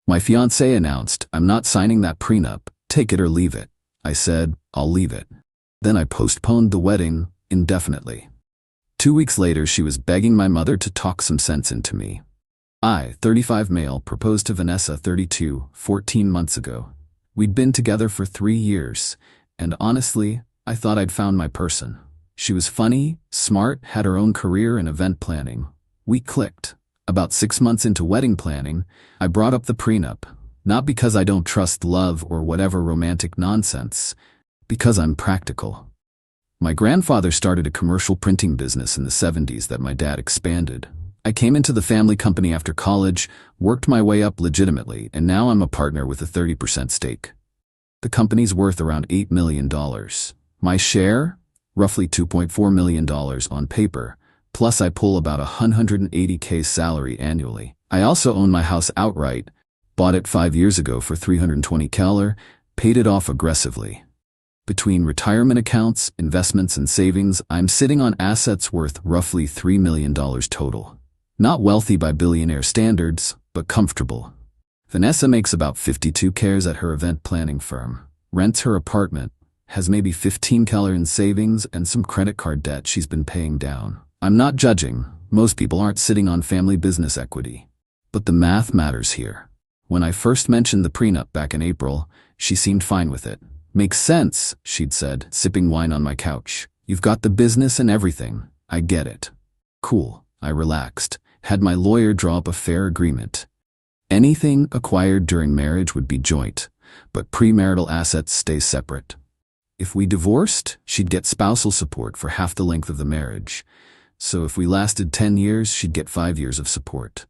My fiancé announced, "I'm not signing that prenup. Take it or leave it." I said, "I'll leave it." Then I postponed the wedding indefinitely. 2 weeks later, she was begging my mother to talk some sense into me. I, 35 male, proposed to Vanessa, 32, 14 months ago. We'd been together for 3 years, and honestly, I thought I'd found my person. She was funny, smart, had her own career in event planning. We clicked. About 6 months into wedding planning, I brought up the prenup, not because I don't trust love or whatever romantic nonsense, because I'm practical. My grandfather started a commercial printing business in the 70s that my dad expanded. I came into the family company after college, worked my way up legitimately, and now I'm a partner with a 30% stake. The company's worth around $8 million. My share? Roughly $2.4 million on paper, plus I pull about $180K salary annually. I also own my house outright, bought it 5 years ago for $320K, paid it off aggressively. Between retirement accounts, investments, and savings, I'm sitting on assets worth roughly $3 million total. Not wealthy by billionaire standards, but comfortable. Vanessa makes about $52K at her event planning firm, rents her apartment, has maybe $15K in savings and some credit card debt she's been paying down. I'm not judging. Most people aren't sitting on family business equity. But the math matters here. When I first mentioned the prenup back in April, she seemed fine with it. "Makes sense," she'd said, sipping wine on my couch. "You've got the business and everything. I get it." Cool. I relaxed. Had my lawyer draw up a fair agreement. Anything acquired during marriage would be joint, but premarital assets stay separate. If we divorced, she'd get spousal support for half the length of the marriage. So if we lasted 10 years, she'd get 5 years of support.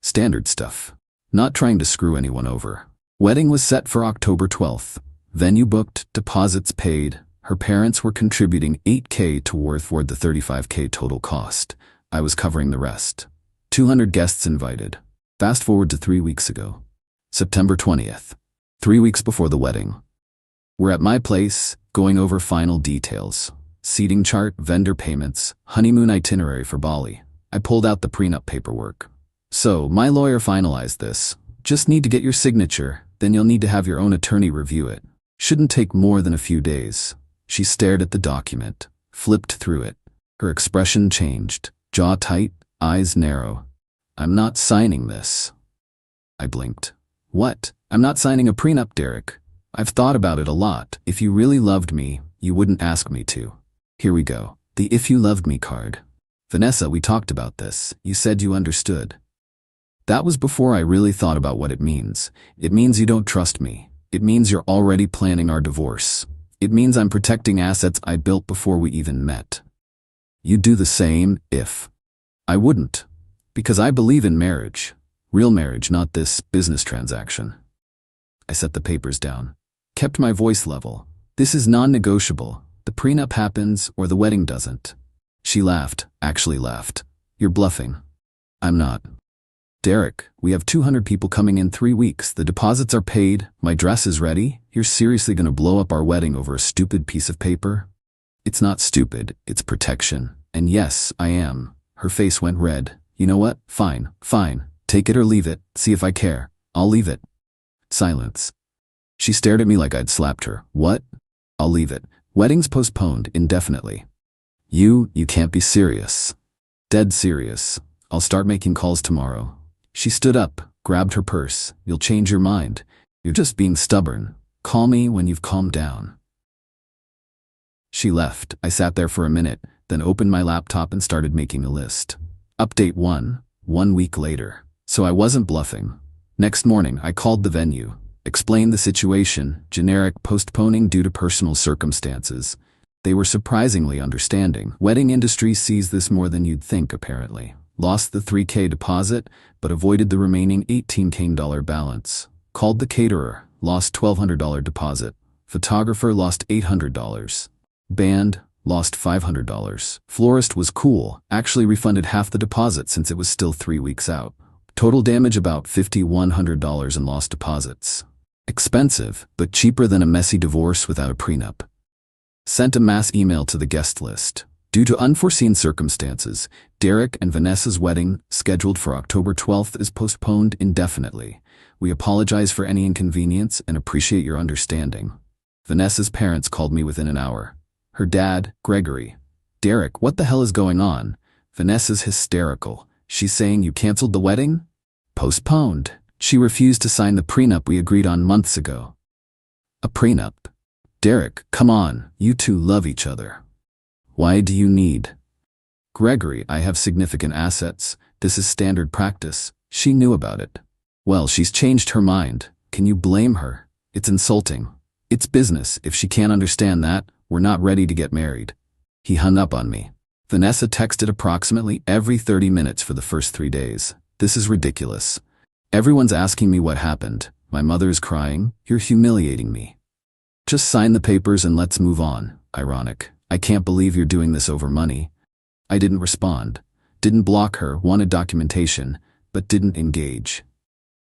Standard stuff. Not trying to screw anyone over. Wedding was set for October 12th. Venue booked, deposits paid. Her parents were contributing $8K toward the $35K total cost. I was covering the rest. 200 guests invited. Fast forward to 3 weeks ago. September 20th. 3 weeks before the wedding. We're at my place, going over final details. Seating chart, vendor payments, honeymoon itinerary for Bali. I pulled out the prenup paperwork. "So, my lawyer finalized this. Just need to get your signature, then you'll need to have your own attorney review it. Shouldn't take more than a few days." She stared at the document, flipped through it. Her expression changed, jaw tight, eyes narrow. "I'm not signing this." I blinked. "What? I'm not signing a prenup, Derek. I've thought about it a lot. If you really loved me, you wouldn't ask me to." Here we go. The "if you loved me" card. "Vanessa, we talked about this. You said you understood." That was before I really thought about what it means. It means you don't trust me. It means you're already planning our divorce. It means I'm protecting assets I built before we even met. You'd do the same if. I wouldn't. Because I believe in marriage. Real marriage, not this business transaction. I set the papers down. Kept my voice level. "This is non-negotiable. The prenup happens or the wedding doesn't." She laughed, actually laughed. "You're bluffing." "I'm not." "Derek, we have 200 people coming in 3 weeks. The deposits are paid. My dress is ready. You're seriously gonna blow up our wedding over a stupid piece of paper?" "It's not stupid, it's protection. And yes, I am." Her face went red. "You know what? Fine, fine. Take it or leave it. See if I care. I'll leave it." Silence. She stared at me like I'd slapped her. "What?" "I'll leave it. Wedding's postponed indefinitely." You can't be serious." "Dead serious. I'll start making calls tomorrow." She stood up, grabbed her purse. "You'll change your mind. You're just being stubborn. Call me when you've calmed down." She left. I sat there for a minute, then opened my laptop and started making a list. Update 1 week later. So I wasn't bluffing. Next morning, I called the venue. Explained the situation, generic postponing due to personal circumstances. They were surprisingly understanding. Wedding industry sees this more than you'd think, apparently. Lost the $3K deposit, but avoided the remaining $18K balance. Called the caterer, lost $1,200 deposit. Photographer lost $800. Band, lost $500. Florist was cool, actually refunded half the deposit since it was still 3 weeks out. Total damage about $5,100 in lost deposits. Expensive, but cheaper than a messy divorce without a prenup. Sent a mass email to the guest list. Due to unforeseen circumstances, Derek and Vanessa's wedding, scheduled for October 12th, is postponed indefinitely. We apologize for any inconvenience and appreciate your understanding. Vanessa's parents called me within an hour. Her dad, Gregory. Derek, what the hell is going on? Vanessa's hysterical. She's saying you canceled the wedding? Postponed. She refused to sign the prenup we agreed on months ago. A prenup? Derek, come on, you two love each other. Why do you need? Gregory, I have significant assets. This is standard practice. She knew about it. Well, she's changed her mind. Can you blame her? It's insulting. It's business. If she can't understand that, we're not ready to get married. He hung up on me. Vanessa texted approximately every 30 minutes for the first 3 days. This is ridiculous. Everyone's asking me what happened. My mother is crying. You're humiliating me. Just sign the papers and let's move on. Ironic. I can't believe you're doing this over money. I didn't respond. Didn't block her, wanted documentation, but didn't engage.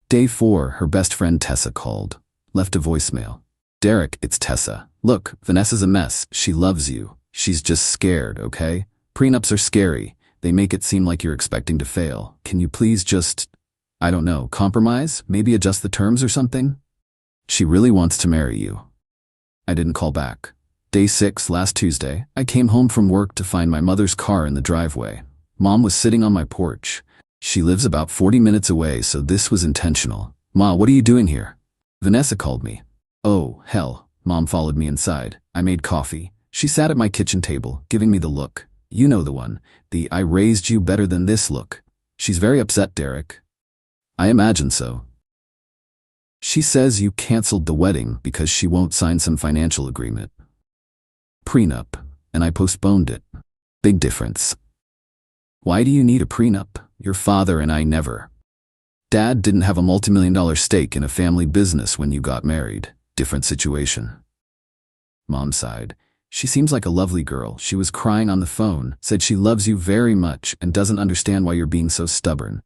Day 4, her best friend Tessa called. Left a voicemail. Derek, it's Tessa. Look, Vanessa's a mess. She loves you. She's just scared, okay? Prenups are scary. They make it seem like you're expecting to fail. Can you please just, I don't know, compromise? Maybe adjust the terms or something? She really wants to marry you. I didn't call back. Day 6, last Tuesday, I came home from work to find my mother's car in the driveway. Mom was sitting on my porch. She lives about 40 minutes away, so this was intentional. Ma, what are you doing here? Vanessa called me. Oh, hell. Mom followed me inside. I made coffee. She sat at my kitchen table, giving me the look. You know the one. The I raised you better than this look. She's very upset, Derek. I imagine so. She says you canceled the wedding because she won't sign some financial agreement. Prenup, and I postponed it. Big difference. Why do you need a prenup? Your father and I never. Dad didn't have a multimillion-dollar stake in a family business when you got married. Different situation. Mom sighed. She seems like a lovely girl. She was crying on the phone, said she loves you very much and doesn't understand why you're being so stubborn.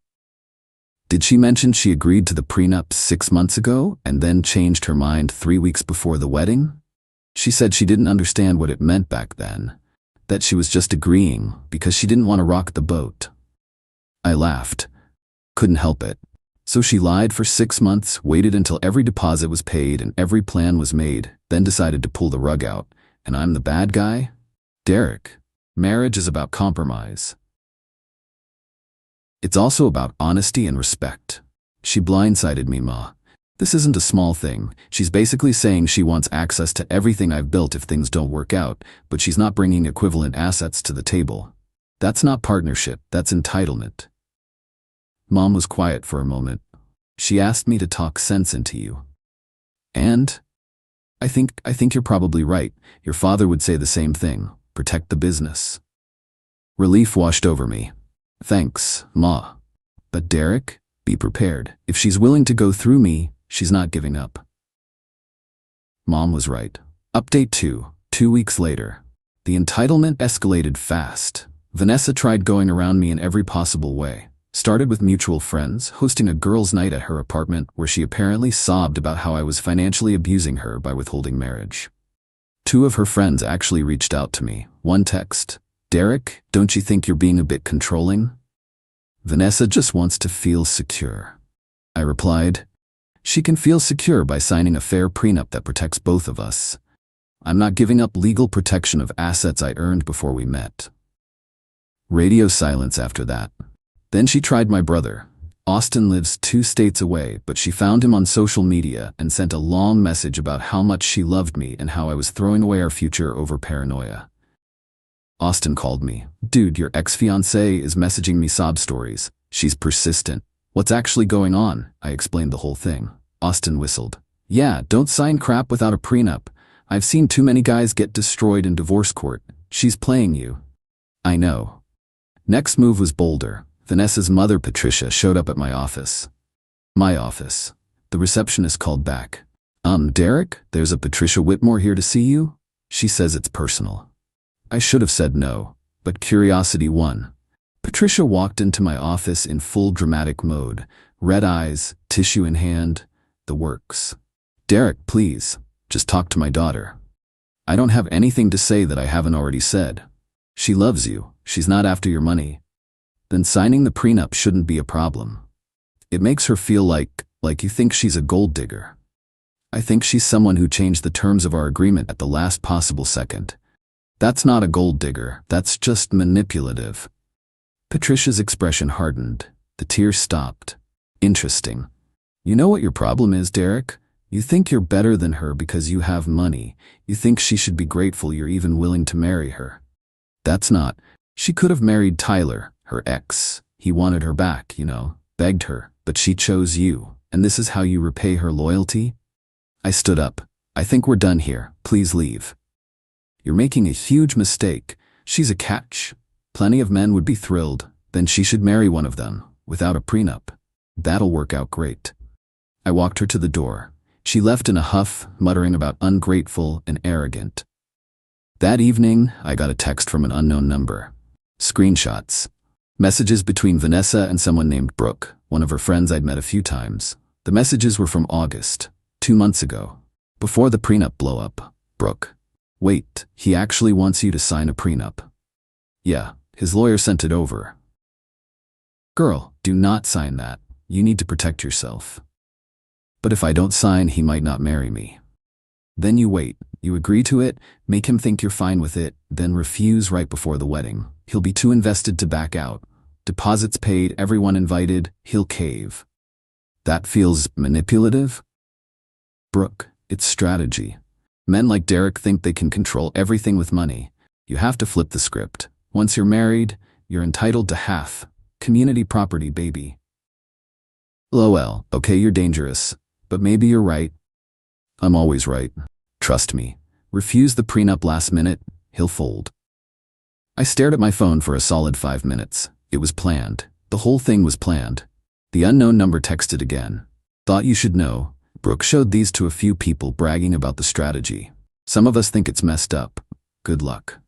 Did she mention she agreed to the prenup 6 months ago and then changed her mind 3 weeks before the wedding? She said she didn't understand what it meant back then, that she was just agreeing because she didn't want to rock the boat. I laughed. Couldn't help it. So she lied for 6 months, waited until every deposit was paid and every plan was made, then decided to pull the rug out. And I'm the bad guy? Derek, marriage is about compromise. It's also about honesty and respect. She blindsided me, Ma. This isn't a small thing. She's basically saying she wants access to everything I've built if things don't work out, but she's not bringing equivalent assets to the table. That's not partnership, that's entitlement. Mom was quiet for a moment. She asked me to talk sense into you. And? I think you're probably right. Your father would say the same thing. Protect the business. Relief washed over me. Thanks, Ma. But Derek, be prepared. If she's willing to go through me, she's not giving up. Mom was right. Update 2. 2 weeks later. The entitlement escalated fast. Vanessa tried going around me in every possible way. Started with mutual friends, hosting a girls' night at her apartment where she apparently sobbed about how I was financially abusing her by withholding marriage. 2 of her friends actually reached out to me. One text, Derek, don't you think you're being a bit controlling? Vanessa just wants to feel secure. I replied, she can feel secure by signing a fair prenup that protects both of us. I'm not giving up legal protection of assets I earned before we met. Radio silence after that. Then she tried my brother. Austin lives 2 states away, but she found him on social media and sent a long message about how much she loved me and how I was throwing away our future over paranoia. Austin called me. Dude, your ex-fiancée is messaging me sob stories. She's persistent. What's actually going on? I explained the whole thing. Austin whistled. Yeah, don't sign crap without a prenup. I've seen too many guys get destroyed in divorce court. She's playing you. I know. Next move was bolder. Vanessa's mother, Patricia, showed up at my office. My office. The receptionist called back. Derek, there's a Patricia Whitmore here to see you. She says it's personal. I should have said no, but curiosity won. Patricia walked into my office in full dramatic mode. Red eyes, tissue in hand, the works. Derek, please, just talk to my daughter. I don't have anything to say that I haven't already said. She loves you. She's not after your money. Then signing the prenup shouldn't be a problem. It makes her feel like Like you think she's a gold digger. I think she's someone who changed the terms of our agreement at the last possible second. That's not a gold digger, that's just manipulative. Patricia's expression hardened. The tears stopped. Interesting. You know what your problem is, Derek? You think you're better than her because you have money. You think she should be grateful you're even willing to marry her. That's not. She could have married Tyler, her ex. He wanted her back, begged her, but she chose you. And this is how you repay her loyalty? I stood up. I think we're done here. Please leave. You're making a huge mistake. She's a catch. Plenty of men would be thrilled. Then she should marry one of them, without a prenup. That'll work out great. I walked her to the door. She left in a huff, muttering about ungrateful and arrogant. That evening, I got a text from an unknown number. Screenshots. Messages between Vanessa and someone named Brooke, one of her friends I'd met a few times. The messages were from August, 2 months ago. Before the prenup blow-up. Brooke. Wait, he actually wants you to sign a prenup. Yeah, his lawyer sent it over. Girl, do not sign that. You need to protect yourself. But if I don't sign, he might not marry me. Then you wait. You agree to it, make him think you're fine with it, then refuse right before the wedding. He'll be too invested to back out. Deposits paid, everyone invited, he'll cave. That feels manipulative? Brooke, it's strategy. Men like Derek think they can control everything with money. You have to flip the script. Once you're married, you're entitled to half. Community property, baby. LOL, okay, you're dangerous. But maybe you're right. I'm always right. Trust me. Refuse the prenup last minute, he'll fold. I stared at my phone for a solid 5 minutes. It was planned. The whole thing was planned. The unknown number texted again. Thought you should know. Brooke showed these to a few people bragging about the strategy. Some of us think it's messed up. Good luck.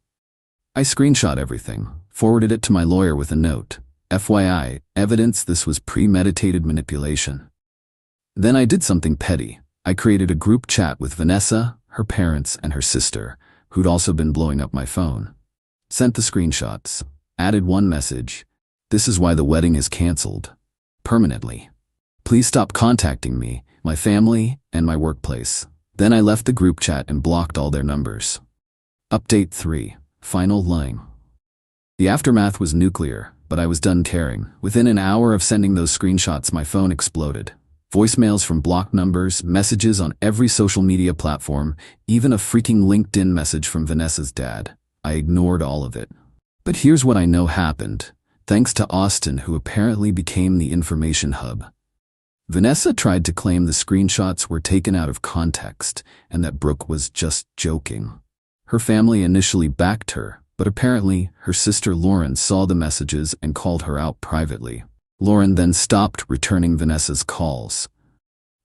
I screenshot everything, forwarded it to my lawyer with a note. FYI, evidence this was premeditated manipulation. Then I did something petty. I created a group chat with Vanessa, her parents, and her sister, who'd also been blowing up my phone. Sent the screenshots. Added one message. This is why the wedding is canceled. Permanently. Please stop contacting me, my family, and my workplace. Then I left the group chat and blocked all their numbers. Update 3. Final line. The aftermath was nuclear, but I was done caring. Within an hour of sending those screenshots, my phone exploded. Voicemails from blocked numbers, messages on every social media platform, even a freaking LinkedIn message from Vanessa's dad. I ignored all of it. But here's what I know happened, thanks to Austin, who apparently became the information hub. Vanessa tried to claim the screenshots were taken out of context and that Brooke was just joking. Her family initially backed her, but apparently her sister Lauren saw the messages and called her out privately. Lauren then stopped returning Vanessa's calls.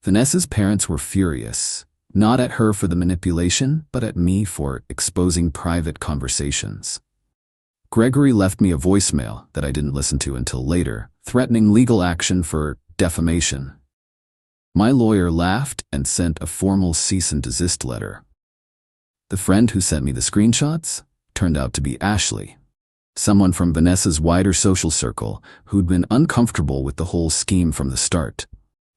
Vanessa's parents were furious, not at her for the manipulation, but at me for exposing private conversations. Gregory left me a voicemail that I didn't listen to until later, threatening legal action for defamation. My lawyer laughed and sent a formal cease and desist letter. The friend who sent me the screenshots turned out to be Ashley, someone from Vanessa's wider social circle who'd been uncomfortable with the whole scheme from the start.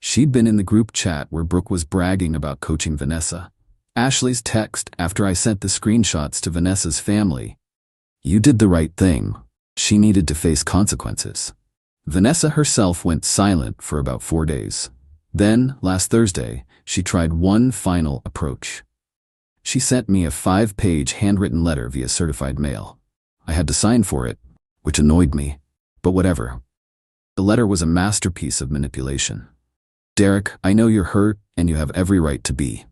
She'd been in the group chat where Brooke was bragging about coaching Vanessa. Ashley's text after I sent the screenshots to Vanessa's family. You did the right thing. She needed to face consequences. Vanessa herself went silent for about 4 days. Then, last Thursday, she tried one final approach. She sent me a 5-page handwritten letter via certified mail. I had to sign for it, which annoyed me, but whatever. The letter was a masterpiece of manipulation. Derek, I know you're hurt, and you have every right to be.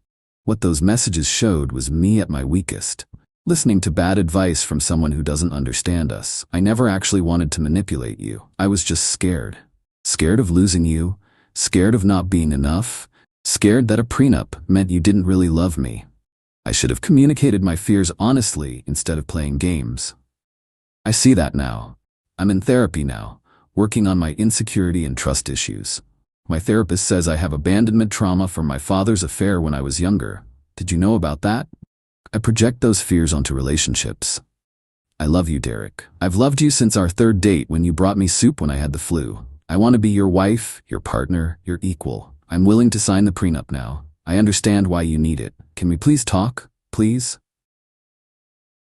What those messages showed was me at my weakest. Listening to bad advice from someone who doesn't understand us. I never actually wanted to manipulate you. I was just scared. Scared of losing you, scared of not being enough, scared that a prenup meant you didn't really love me. I should have communicated my fears honestly instead of playing games. I see that now. I'm in therapy now, working on my insecurity and trust issues. My therapist says I have abandonment trauma from my father's affair when I was younger. Did you know about that? I project those fears onto relationships. I love you, Derek. I've loved you since our 3rd date when you brought me soup when I had the flu. I want to be your wife, your partner, your equal. I'm willing to sign the prenup now. I understand why you need it. Can we please talk, please?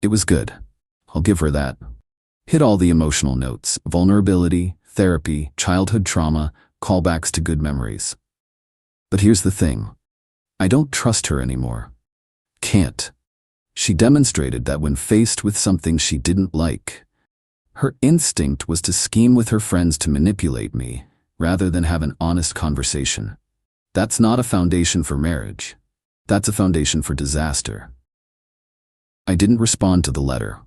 It was good. I'll give her that. Hit all the emotional notes: vulnerability, therapy, childhood trauma, callbacks to good memories. But here's the thing. I don't trust her anymore. Can't. She demonstrated that when faced with something she didn't like, her instinct was to scheme with her friends to manipulate me, rather than have an honest conversation. That's not a foundation for marriage. That's a foundation for disaster. I didn't respond to the letter.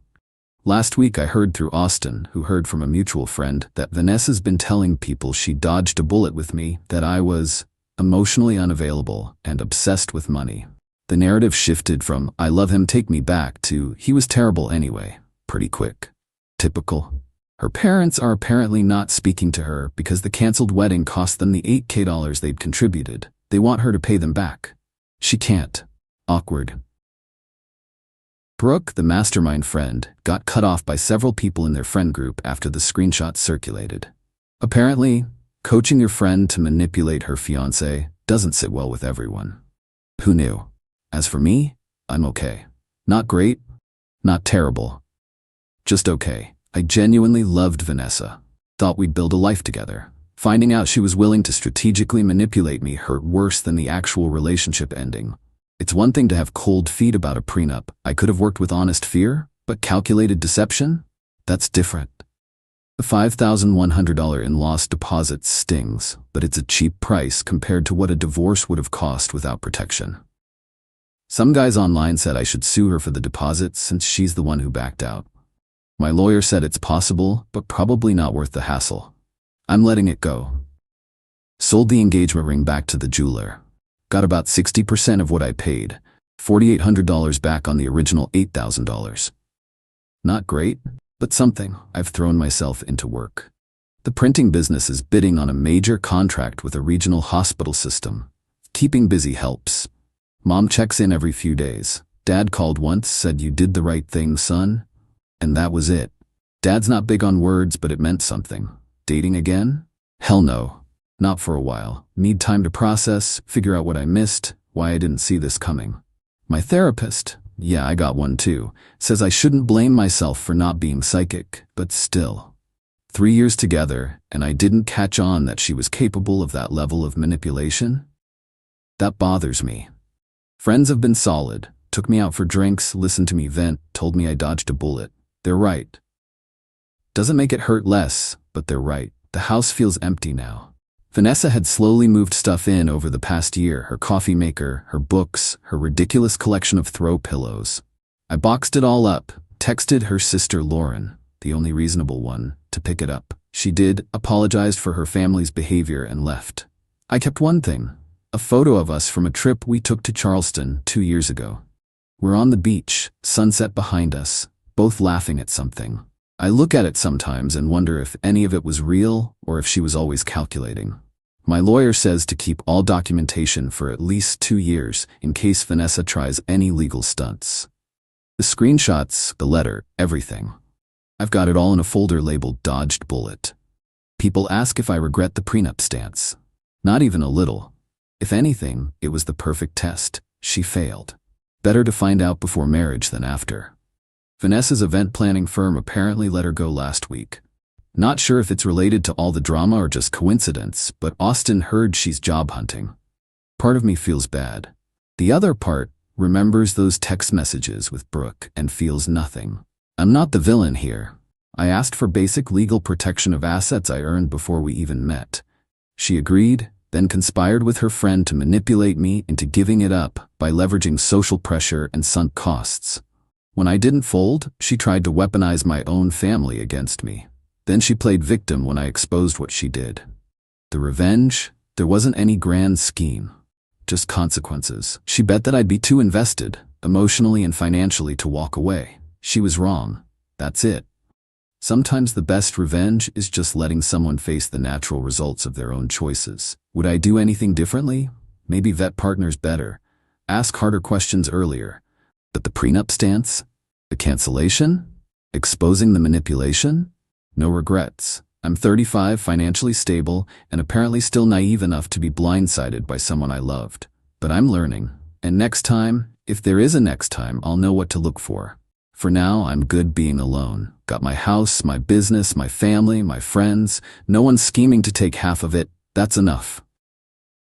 Last week I heard through Austin, who heard from a mutual friend, that Vanessa's been telling people she dodged a bullet with me, that I was emotionally unavailable and obsessed with money. The narrative shifted from "I love him, take me back" to "he was terrible anyway," pretty quick. Typical. Her parents are apparently not speaking to her because the canceled wedding cost them the $8,000 they'd contributed. They want her to pay them back. She can't. Awkward. Brooke, the mastermind friend, got cut off by several people in their friend group after the screenshot circulated. Apparently, coaching your friend to manipulate her fiancé doesn't sit well with everyone. Who knew? As for me, I'm okay. Not great, not terrible. Just okay. I genuinely loved Vanessa. Thought we'd build a life together. Finding out she was willing to strategically manipulate me hurt worse than the actual relationship ending. It's one thing to have cold feet about a prenup. I could have worked with honest fear, but calculated deception? That's different. The $5,100 in lost deposits stings, but it's a cheap price compared to what a divorce would have cost without protection. Some guys online said I should sue her for the deposits since she's the one who backed out. My lawyer said it's possible, but probably not worth the hassle. I'm letting it go. Sold the engagement ring back to the jeweler. Got about 60% of what I paid, $4,800 back on the original $8,000. Not great, but something. I've thrown myself into work. The printing business is bidding on a major contract with a regional hospital system. Keeping busy helps. Mom checks in every few days. Dad called once, said, "You did the right thing, son." And that was it. Dad's not big on words, but it meant something. Dating again? Hell no. Not for a while. Need time to process, figure out what I missed, why I didn't see this coming. My therapist, yeah, I got one too, says I shouldn't blame myself for not being psychic, but still. 3 years together, and I didn't catch on that she was capable of that level of manipulation? That bothers me. Friends have been solid, took me out for drinks, listened to me vent, told me I dodged a bullet. They're right. Doesn't make it hurt less, but they're right. The house feels empty now. Vanessa had slowly moved stuff in over the past year: her coffee maker, her books, her ridiculous collection of throw pillows. I boxed it all up, texted her sister Lauren, the only reasonable one, to pick it up. She did, apologized for her family's behavior, and left. I kept one thing: a photo of us from a trip we took to Charleston 2 years ago. We're on the beach, sunset behind us, both laughing at something. I look at it sometimes and wonder if any of it was real or if she was always calculating. My lawyer says to keep all documentation for at least 2 years in case Vanessa tries any legal stunts. The screenshots, the letter, everything. I've got it all in a folder labeled "Dodged Bullet." People ask if I regret the prenup stance. Not even a little. If anything, it was the perfect test. She failed. Better to find out before marriage than after. Vanessa's event planning firm apparently let her go last week. Not sure if it's related to all the drama or just coincidence, but Austin heard she's job hunting. Part of me feels bad. The other part remembers those text messages with Brooke and feels nothing. I'm not the villain here. I asked for basic legal protection of assets I earned before we even met. She agreed, then conspired with her friend to manipulate me into giving it up by leveraging social pressure and sunk costs. When I didn't fold, she tried to weaponize my own family against me. Then she played victim when I exposed what she did. The revenge? There wasn't any grand scheme. Just consequences. She bet that I'd be too invested, emotionally and financially, to walk away. She was wrong. That's it. Sometimes the best revenge is just letting someone face the natural results of their own choices. Would I do anything differently? Maybe vet partners better. Ask harder questions earlier. But the prenup stance? The cancellation? Exposing the manipulation? No regrets. I'm 35, financially stable, and apparently still naive enough to be blindsided by someone I loved. But I'm learning. And next time, if there is a next time, I'll know what to look for. For now, I'm good being alone. Got my house, my business, my family, my friends. No one scheming to take half of it. That's enough.